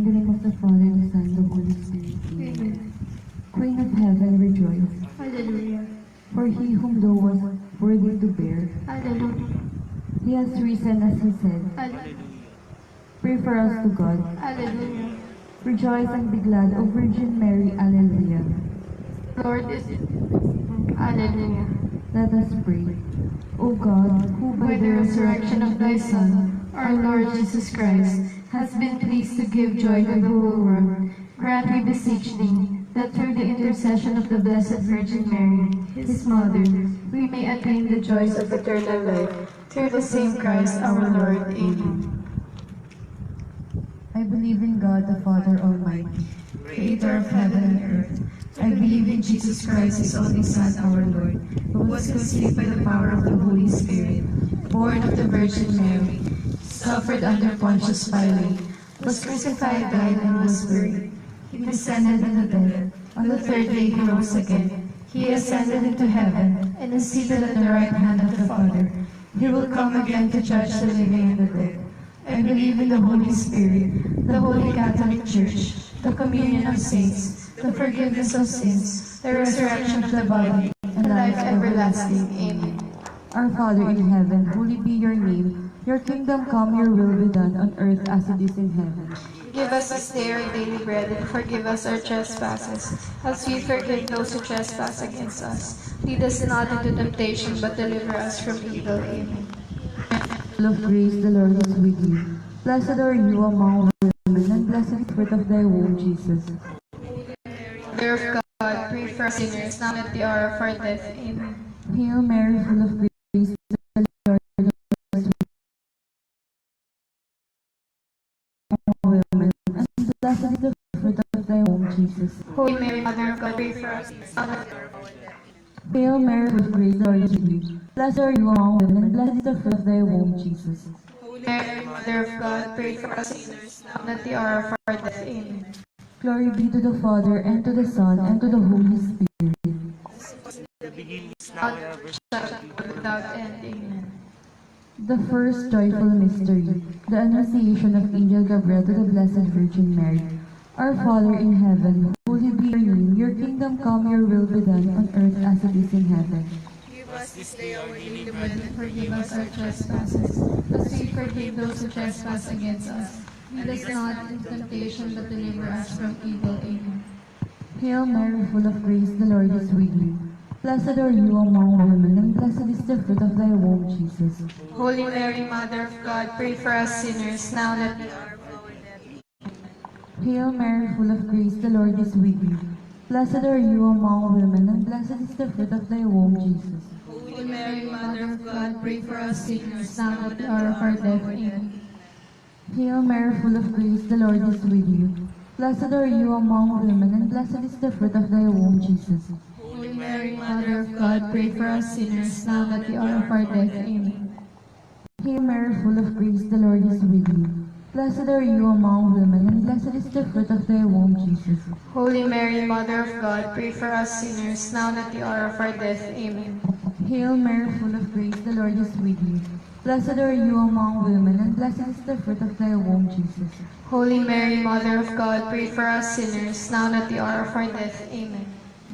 In the name of the Father, the Son, and the Holy Spirit. Amen. Queen of heaven, rejoice. Hallelujah. For he whom thou was worthy to bear, Hallelujah. he has risen as he said. Hallelujah. Pray for us to God. Hallelujah. Rejoice and be glad, O Virgin Mary. Alleluia. Lord is Hallelujah. Let us pray. O God, who By the resurrection of thy Son, our Lord Jesus Christ, has been pleased to give joy to the whole world, grant, we beseech thee, that through the intercession of the Blessed Virgin Mary, his mother, we may attain the joys of eternal life, through the same Christ our Lord. Amen. I believe in God, the Father Almighty, Creator of heaven and earth, I believe in Jesus Christ, his only Son, our Lord, who was conceived by the power of the Holy Spirit, born of the Virgin Mary, suffered under Pontius Pilate, was crucified, died, and was buried. He descended into the dead. On the third day he rose again. He ascended into heaven, and is seated at the right hand of the Father. He will come again to judge the living and the dead. I believe in the Holy Spirit, the Holy Catholic Church, the communion of saints, the forgiveness of sins, the resurrection of the body, and life everlasting. Amen. Our Father in heaven, holy be your name. Your kingdom come, your will be done on earth as it is in heaven. Give us this day our daily bread, and forgive us our trespasses, as we forgive those who trespass against us. Lead us not into temptation, but deliver us from evil. Amen. Full of grace, the Lord is with you. Blessed are you among women, and blessed is the fruit of thy womb, Jesus. Mother of God, pray for us sinners, now at the hour of our death. Amen. Hail Mary, full of grace, the Lord is with you among women, and blessed is the fruit of thy womb, Jesus. Holy Mary, Mother of God, pray for us now at the hour of our death. Hail Mary, full of grace, the Lord is with you. Blessed are you among women, and blessed is the fruit of thy womb, Jesus. Holy Mary, Mother of God, pray for us sinners, now at the hour of our death. Amen. Glory be to the Father, and to the Son, and to the Holy Spirit. Now shall be without end. Amen. The first joyful mystery, the Annunciation of Angel Gabriel to the Blessed Virgin Mary. Our Father in heaven, holy be your name. Your kingdom come, your will be done on earth as it is in heaven. Give us this day our daily bread, and forgive us our trespasses, as we forgive those who trespass against us. Lead us not into temptation, but deliver us from evil. Amen. Hail Mary, full of grace, the Lord is with you. Blessed are you among women, and blessed is the fruit of thy womb, Jesus. Holy Mary, Mother of God, pray for us sinners, now and at the hour of our death. Hail Mary, full of grace, the Lord is with you. Blessed are you among women, and blessed is the fruit of thy womb, Jesus. Holy Mary, Mother of God, pray for us sinners, now and at the hour of our death. Amen. Hail Mary, full of grace, the Lord is with you. Blessed are you among women, and blessed is the fruit of thy womb, Jesus. Holy Mary, Mother of God, pray for us sinners, now and at the hour of our death. Amen. Hail Mary, full of grace, the Lord is with you. Blessed are you among women, and blessed is the fruit of thy womb, Jesus. Holy Mary, Mother of God, pray for us sinners, now and at the hour of our death. Amen. Hail Mary, full of grace, the Lord is with you. Blessed are you among women, and blessed is the fruit of thy womb, Jesus. Holy Mary, Mother of God, pray for us sinners, now and at the hour of our death. Amen.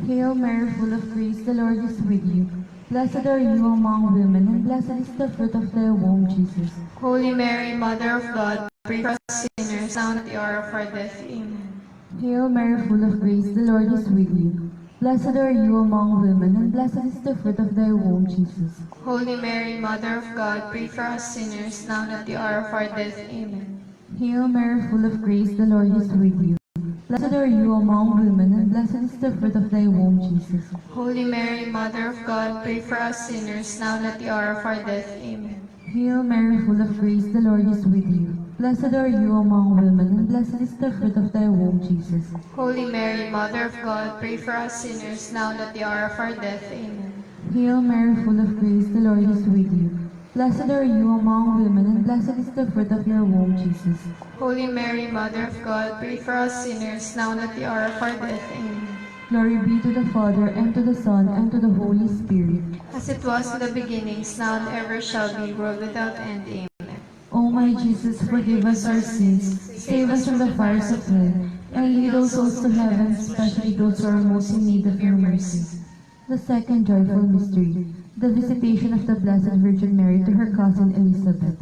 Hail Mary, full of grace, the Lord is with you. Blessed are you among women, and blessed is the fruit of thy womb, Jesus. Holy Mary, Mother of God, pray for us sinners, now and at the hour of our death. Amen. Hail Mary, full of grace, the Lord is with you. Blessed are you among women, and blessed is the fruit of thy womb, Jesus. Holy Mary, Mother of God, pray for us sinners, now and at the hour of our death. Amen. Hail Mary, full of grace, the Lord is with you. Blessed are you among women, and blessed is the fruit of thy womb, Jesus. Holy Mary, Mother of God, pray for us sinners, now and at the hour of our death. Amen. Hail Mary, full of grace, the Lord is with you. Blessed are you among women, and blessed is the fruit of thy womb, Jesus. Holy Mary, Mother of God, pray for us sinners, now and at the hour of our death. Amen. Hail Mary, full of grace, the Lord is with you. Blessed are you among women, and blessed is the fruit of your womb, Jesus. Holy Mary, Mother of God, pray for us sinners, now and at the hour of our death. Amen. Glory be to the Father, and to the Son, and to the Holy Spirit. As it was in the beginning, now and ever shall be, world without end. Amen. O my Jesus, forgive us our sins, save us from the fires of hell, and lead all souls to heaven, especially those who are most in need of your mercy. The second joyful mystery, the visitation of the Blessed Virgin Mary to her cousin Elizabeth.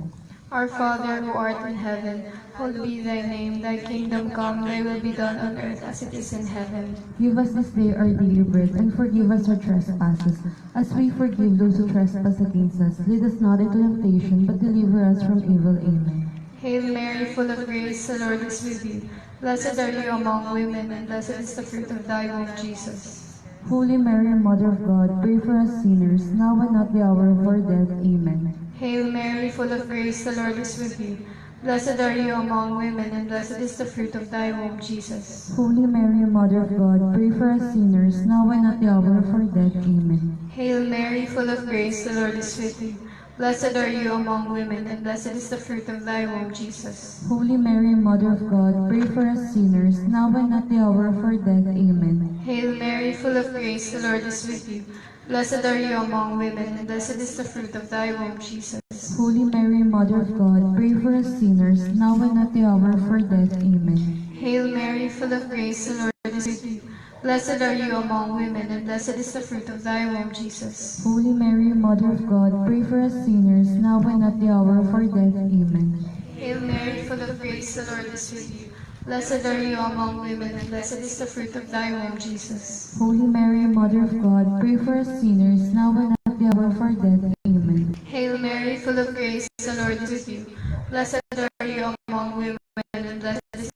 Our Father who art in heaven, hallowed be thy name. Thy kingdom come, thy will be done on earth as it is in heaven. Give us this day our daily bread, and forgive us our trespasses, as we forgive those who trespass against us. Lead us not into temptation, but deliver us from evil. Amen. Hail Mary, full of grace, the Lord is with you. Blessed are you among women, and blessed is the fruit of thy womb, Jesus. Holy Mary, Mother of God, pray for us sinners, now and at the hour of our death. Amen. Hail Mary, full of grace, the Lord is with you. Blessed are you among women, and blessed is the fruit of thy womb, Jesus. Holy Mary, Mother of God, pray for us sinners, now and at the hour of our death. Amen. Hail Mary, full of grace, the Lord is with you. Blessed are you among women, and blessed is the fruit of thy womb, Jesus. Holy Mary, Mother of God, pray for us sinners, now and at the hour of our death. Amen. Hail Mary, full of grace, the Lord is with you. Blessed are you among women, and blessed is the fruit of thy womb, Jesus. Holy Mary, Mother of God, pray for us sinners, now and at the hour of our death. Amen. Hail Mary, full of grace, the Lord is with you. Blessed are you among women, and blessed is the fruit of thy womb, Jesus. Holy Mary, Mother of God, pray for us sinners, now and at the hour of our death. Amen. Hail Mary, full of grace, the Lord is with you. Blessed are you among women, and blessed is the fruit of thy womb, Jesus. Holy Mary, Mother of God, pray for us sinners, now and at the hour of our death. Amen. Hail Mary, full of grace, the Lord is with you. Blessed are you among women, and blessed is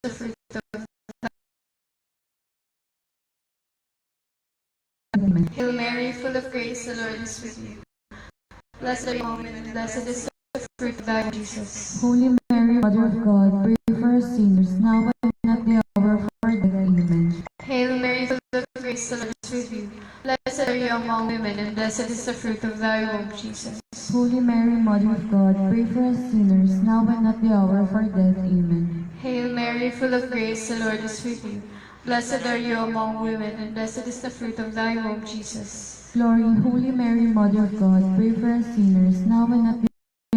the fruit of Amen. Hail Mary, full of grace, the Lord is with you. Blessed are you among women, and blessed is the fruit of thy womb, Jesus. Holy Mary, Mother of God, pray for us sinners, now and at the hour of our death. Amen. Hail Mary, full of grace, the Lord is with you. Blessed are you among women, and blessed is the fruit of thy womb, Jesus. Holy Mary, Mother of God, pray for us sinners, now and at the hour of our death. Amen. Hail Mary, full of grace, the Lord is with you. Blessed are you among women, and blessed is the fruit of thy womb, Jesus. Glory, Holy Mary, Mother of God, pray for us sinners, now and at the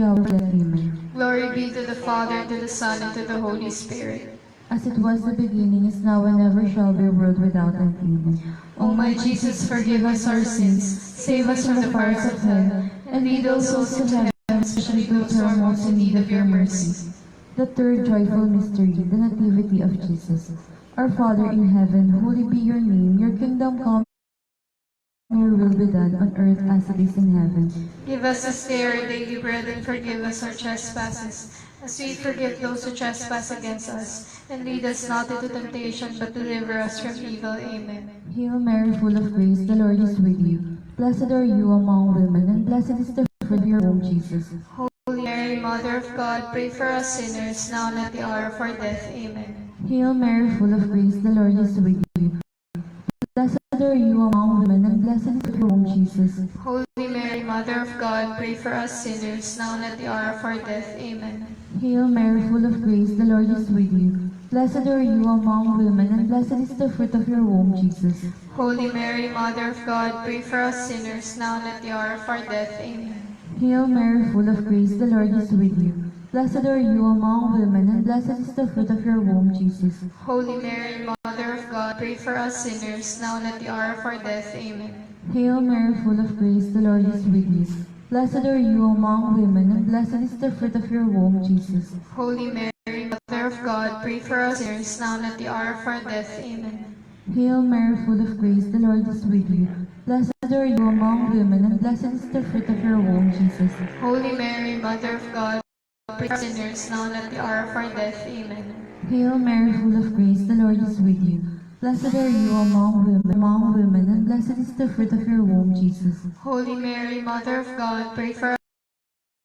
hour of death. Amen. Glory be to the Father, to the Son, and to the Holy Spirit. As it was the beginning, is now, and ever shall be, world without end. Amen. O my Jesus, forgive us our sins, save us from the fires of hell, and lead all souls to heaven, especially those who are most in need of your mercy. The third joyful mystery, the Nativity of Jesus. Our Father in heaven, holy be your name. Your kingdom come, your will be done on earth as it is in heaven. Give us this day our daily bread, and forgive us our trespasses, as we forgive those who trespass against us. And lead us not into temptation, but deliver us from evil. Amen. Hail Mary, full of grace, the Lord is with you. Blessed are you among women, and blessed is the fruit of your womb, Jesus. Holy Mary, Mother of God, pray for us sinners, now and at the hour of our death. Amen. Hail Mary, full of grace, the Lord is with you. Blessed are you among women, and blessed is your womb, Jesus. Holy Mary, Mother of God, pray for us sinners, now and at the hour of our death. Amen. Hail Mary, full of grace, the Lord is with you. Blessed are you among women, and blessed is the fruit of your womb, Jesus. Holy Mary, Mother of God, pray for us sinners, now and at the hour of our death. Amen. Hail Mary, full of grace, the Lord is with you. Blessed are you among women, and blessed is the fruit of your womb, Jesus. Holy Mary, Mother of God, pray for us sinners, now and at the hour of our death. Amen. Hail Mary, full of grace, the Lord is with you. Blessed are you among women, and blessed is the fruit of your womb, Jesus. Holy Mary, Mother of God, pray for us sinners, now and at the hour of our death. Amen. Hail Mary, full of grace, the Lord is with you. Blessed are you among women, and blessed is the fruit of your womb, Jesus. Holy Mary, Mother of God, pray for us sinners, now and at the hour of our death. Amen. Hail Mary, full of grace, the Lord is with you. Blessed are you among women, and blessed is the fruit of your womb, Jesus. Holy Mary, Mother of God, pray for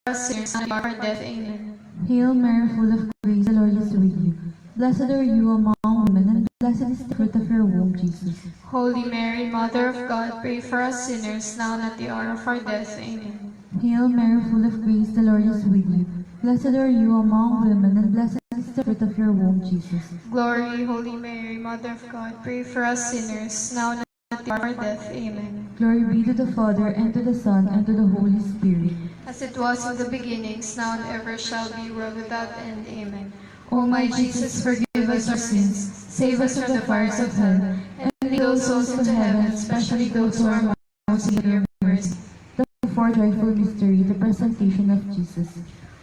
us sinners, now and at the hour of our death. Amen. Hail Mary, full of grace, the Lord is with you. Blessed are you among women, and blessed is the fruit of your womb, Jesus. Holy Mary, Mother of God, pray for us sinners, now and at the hour of our death. Amen. Hail Mary, full of grace, the Lord is with you. Blessed are you among women, and blessed is the fruit of your womb, Jesus. Glory, Holy Mary, Mother of God, pray for us sinners, now and at the hour of our death. Amen. Glory be to the Father, and to the Son, and to the Holy Spirit. As it was in the beginnings, now and ever shall be, world without end. Amen. O my Jesus, forgive us our sins, save us from the fires of hell, and lead those souls into heaven, especially those who are most in need of your mercy. The fourth joyful mystery, the presentation of Jesus.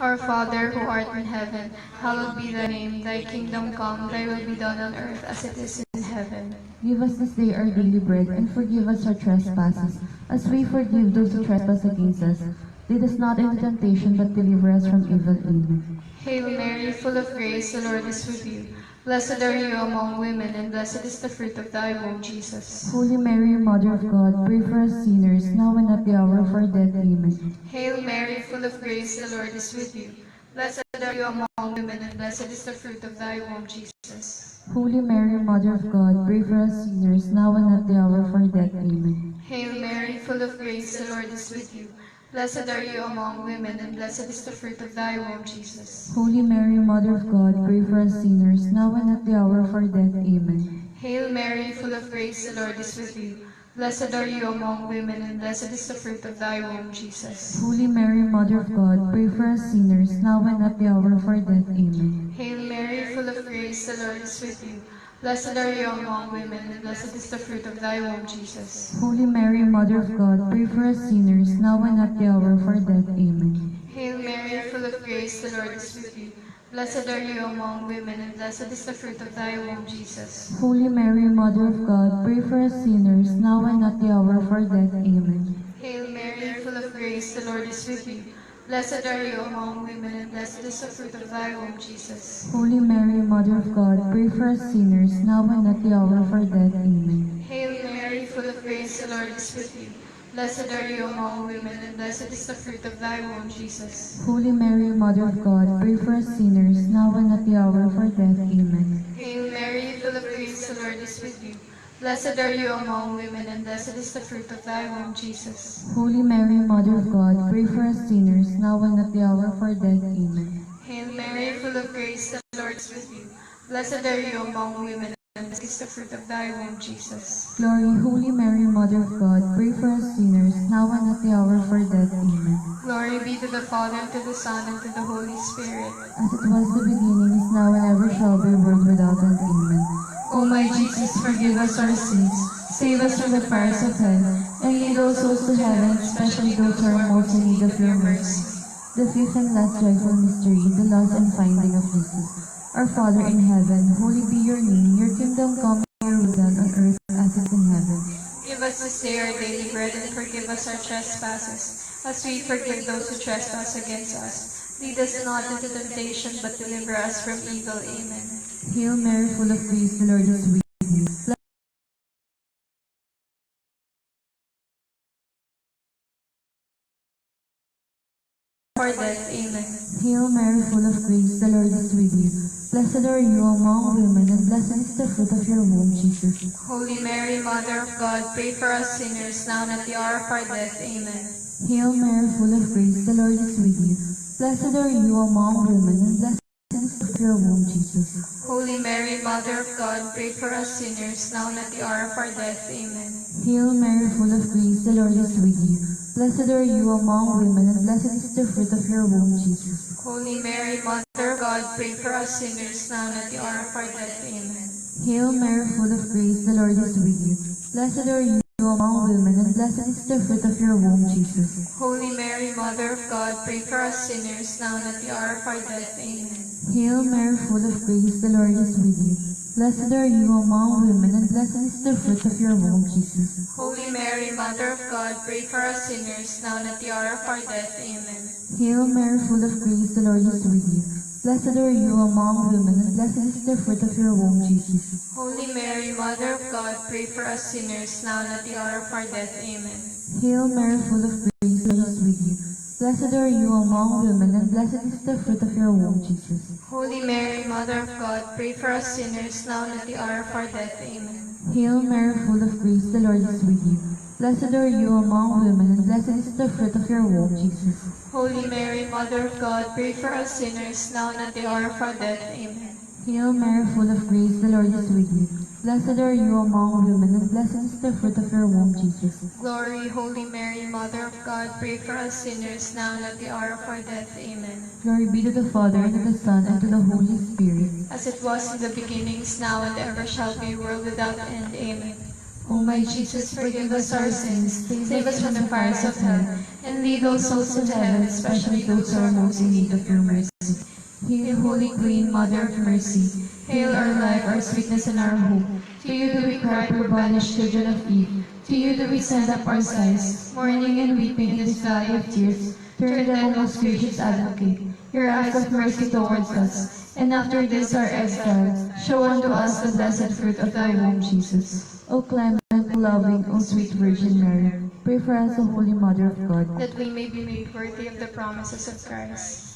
Our Father, who art in heaven, hallowed be thy name. Thy kingdom come, thy will be done on earth as it is in heaven. Give us this day our daily bread, and forgive us our trespasses, as we forgive those who trespass against us. Lead us not into temptation, but deliver us from evil. Amen. Hail Mary, full of grace, the Lord is with you. Blessed are you among women, and blessed is the fruit of thy womb, Jesus. Holy Mary, Mother of God, pray for us sinners, now and at the hour of our death. Amen. Hail Mary, full of grace, the Lord is with you. Blessed are you among women, and blessed is the fruit of thy womb, Jesus. Holy Mary, Mother of God, pray for us sinners, now and at the hour of our death. Amen. Hail Mary, full of grace, the Lord is with you. Blessed are you among women, and blessed is the fruit of thy womb, Jesus. Holy Mary, Mother of God, pray for us sinners, now and at the hour of our death. Amen. Hail Mary, full of grace, the Lord is with you. Blessed are you among women, and blessed is the fruit of thy womb, Jesus. Holy Mary, Mother of God, pray for us sinners, now and at the hour of our death. Amen. Hail Mary, full of grace, the Lord is with you. Blessed are you among women, and blessed is the fruit of thy womb, Jesus. Holy Mary, Mother of God, pray for us sinners, now and at the hour of our death. Amen. Hail Mary, full of grace, the Lord is with you. Blessed are you among women, and blessed is the fruit of thy womb, Jesus. Holy Mary, Mother of God, pray for us sinners, now and at the hour of our death. Amen. Hail Mary, full of grace, the Lord is with you. Blessed are you among women, and blessed is the fruit of thy womb, Jesus. Holy Mary, Mother of God, pray for us sinners, now and at the hour of our death. Amen. Hail Mary, full of grace, the Lord is with you. Blessed are you among women, and blessed is the fruit of thy womb, Jesus. Holy Mary, Mother of God, pray for us sinners, now and at the hour of our death. Amen. Hail Mary, full of grace, the Lord is with you. Blessed are you among women, and blessed is the fruit of thy womb, Jesus. Holy Mary, Mother of God, pray for us sinners, now and at the hour of our death. Amen. Hail Mary, full of grace, the Lord is with you. Blessed are you among women, and blessed is the fruit of thy womb, Jesus. Glory, Holy Mary, Mother of God, pray for us sinners, now and at the hour of our death. Amen. Glory be to the Father, and to the Son, and to the Holy Spirit. As it was the beginning, is now, and ever shall be, world without end. Amen. O my Jesus, forgive us our sins, save us from the fires of hell, and lead all souls to heaven, especially those who are most in need of your mercy. The fifth and last joyful mystery, the loss and finding of Jesus. Our Father in heaven, holy be your name, your kingdom come, your will done on earth as it is in heaven. Give us this day our daily bread, and forgive us our trespasses, as we forgive those who trespass against us. Lead us not into temptation, but deliver us from evil. Amen. Hail Mary, full of grace, the Lord is with you. For death. Amen. Hail Mary, full of grace, the Lord is with you. Blessed are you among women, and blessed is the fruit of your womb, Jesus. Holy Mary, Mother of God, pray for us sinners, now and at the hour of our death. Amen. Hail Mary, full of grace, the Lord is with you. Blessed are you among women, and blessed is the fruit of your womb, Jesus. Holy Mary, Mother of God, pray for us sinners, now and at the hour of our death. Amen. Hail Mary, full of grace, the Lord is with you. Blessed are you among women, and blessed is the fruit of your womb, Jesus. Holy Mary, Mother of God, pray for us sinners, now and at the hour of our death. Amen. Hail Mary, full of grace, the Lord is with you. Blessed are you among women, and blessed is the fruit of your womb, Jesus. Holy Mary, Mother of God, pray for us sinners, now and at the hour of our death. Amen. Hail Mary, full of grace, the Lord is with you. Blessed are you among women, and blessed is the fruit of your womb, Jesus. Holy Mary, Mother of God, pray for us sinners, now and at the hour of our death. Amen. Hail Mary, full of grace, the Lord is with you. Blessed are you among women, and blessed is the fruit of your womb, Jesus. Holy Mary, Mother of God, pray for us sinners, now and at the hour of our death. Amen. Hail Mary, full of grace, the Lord is with you. Blessed are you among women, and blessed is the fruit of your womb, Jesus. Holy Mary, Mother of God, pray for us sinners, now and at the hour of our death. Amen. Hail Mary, full of grace, the Lord is with you. Blessed are you among women, and blessed is the fruit of your womb, Jesus. Holy Mary, Mother of God, pray for us sinners, now and at the hour of our death. Amen. Hail Mary, full of grace, the Lord is with you. Blessed are you among women, and blessed is the fruit of your womb, Jesus. Glory, Holy Mary, Mother of God, pray for us sinners now and at the hour of our death. Amen. Glory be to the Father, and to the Son, and to the Holy Spirit. As it was in the beginning, is now, and ever shall be, world without end. Amen. O my Jesus, forgive us our sins, save us from the fires of hell, and lead all souls to heaven, especially those who are most in need of your mercy. Hail, Holy Queen, Mother of Mercy, hail our life, our sweetness, and our hope. To you do we cry, poor banished children of Eve. To you do we send up our sighs, mourning and weeping in this valley of tears. Turn then, O most gracious Advocate, your eyes of mercy towards us, and after this our exile, show unto us the blessed fruit of thy womb, Jesus. O clement, O loving, O sweet Virgin Mary, pray for us, O Holy Mother of God, that we may be made worthy of the promises of Christ.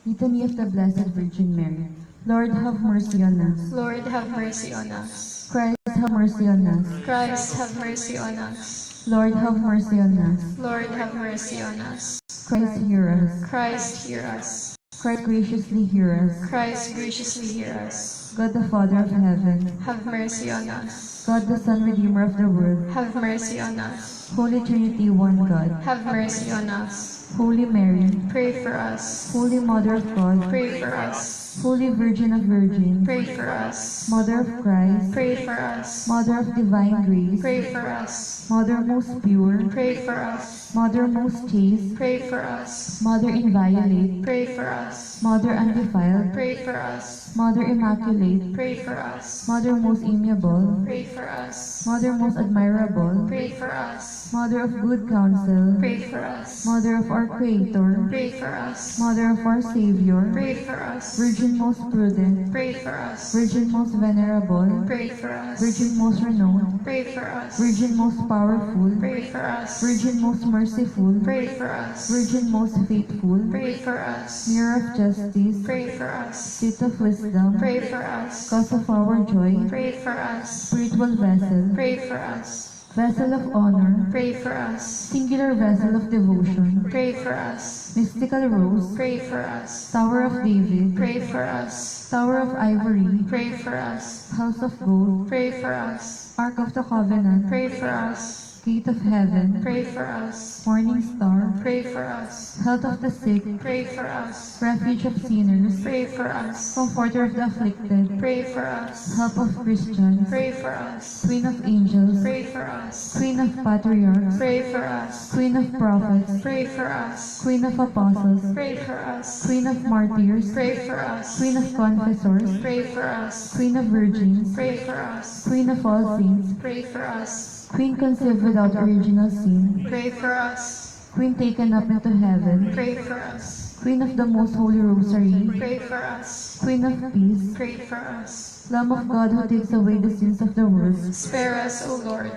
Litany of the Blessed Virgin Mary. Lord, have mercy on us. Lord, have mercy on us. Christ, have mercy on us. Christ, have mercy on us. Lord, have mercy on us. Lord, have mercy on us. Christ, hear us. Christ, hear us. Christ, graciously hear us. Christ, graciously hear us. God the Father of heaven, Have mercy on us. God the Son, Redeemer of the world, Have mercy on us. Holy Trinity, one God, Have mercy on us. Holy Mary, Pray for us. Holy Mother of God, Pray for us. Holy Virgin of Virgins, Pray for us. Mother of Christ, Pray for us. Mother of divine grace, Pray for us. Mother most pure, Pray for us. Mother most chaste, Pray for us. Mother inviolate, Pray for us. Mother undefiled, Pray for us. Mother immaculate, Pray for us. Mother most amiable, Pray for us. Mother most admirable, Pray for us. Mother of good counsel, Pray for us. Mother of our Creator, Pray for us. Mother of our Savior, Pray for us. Virgin most prudent, Pray for us. Virgin most venerable, Pray for us. Virgin most renowned, Pray for us. Virgin most powerful, Pray for us. Virgin most merciful, Pray for us. Virgin most faithful, Pray for us. Mirror of justice, Pray for us. Seat of wisdom, Pray for us. Cause of our joy, Pray for us. Spiritual vessel, Pray for us. Vessel of honor, Pray for us. Singular vessel of devotion, Pray for us. Mystical rose, Pray for us. Tower of David, Pray for us. Tower of ivory, Pray for us. House of gold, Pray for us. Ark of the Covenant, Pray for us. Gate of heaven, Pray for us. Morning star, Pray for us. Health of the sick, Pray for us. Refuge of sinners, Pray for us. Comforter of the afflicted, Pray for us. Help of Christians, Pray for us. Queen of angels, Pray for us. Queen of patriarchs, Pray for us. Queen of prophets, Pray for us. Queen of apostles, Pray for us. Queen of martyrs, Pray for us. Queen of confessors, Pray for us. Queen of virgins, Pray for us. Queen of all saints, Pray for us. Queen conceived without original sin, Pray for us. Queen taken up into heaven, Pray for us. Queen of the most holy rosary, Pray for us. Queen of peace, Pray for us. Lamb of God who takes away the sins of the world, Spare us, O Lord.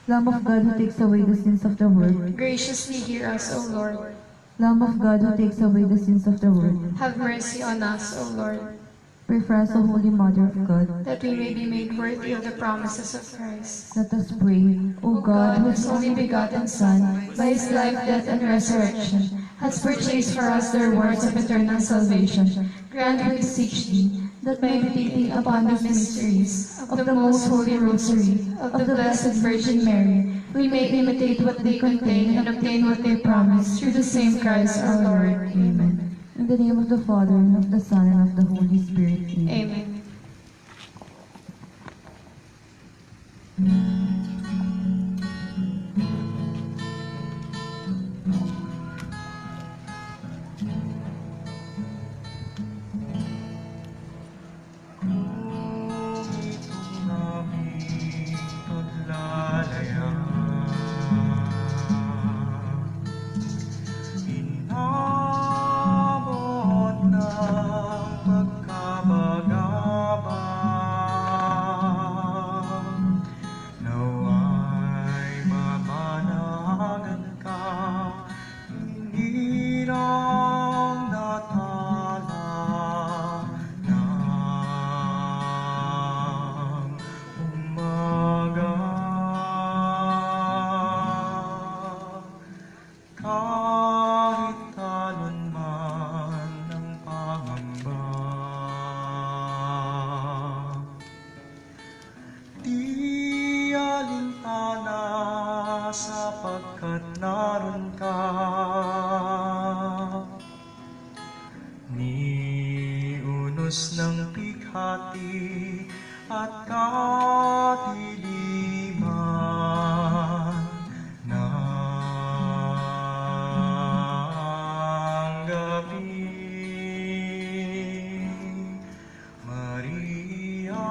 Lamb of God who takes away the sins of the world, Graciously hear us, O Lord. Lamb of God who takes away the sins of the world. Have mercy on us, O Lord, Pray for us, O Holy Mother of God. that we may be made worthy of the promises of Christ. Let us pray. O God, whose only begotten Son, by his life, death, and resurrection, has purchased for us the rewards of eternal salvation, grant, we beseech thee, that meditating upon the mysteries of the most holy rosary of the Blessed Virgin Mary, we may imitate what they contain and obtain what they promise, through the same Christ our Lord. Amen. In the name of the Father, and of the Son, and of the Holy Spirit. Amen. Amen. Inabot ng pagkabagal sapagkat naroon ka. Ni unos ng pighati at kadiliman ng gabi, Maria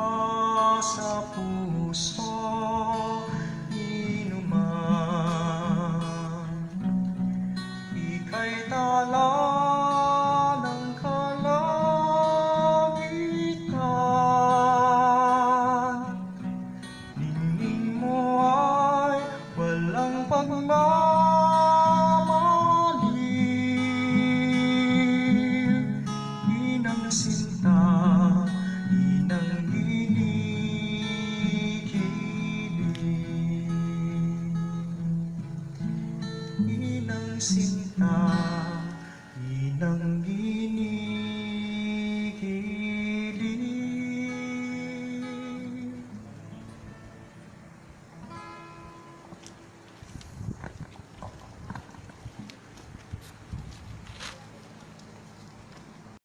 sa puso inuman, ika'y tala ng kalangitan. Ningning mo ay walang pagmamaliw, inang sinta, inang ginigiling. Inang sinta, inang ginigiling.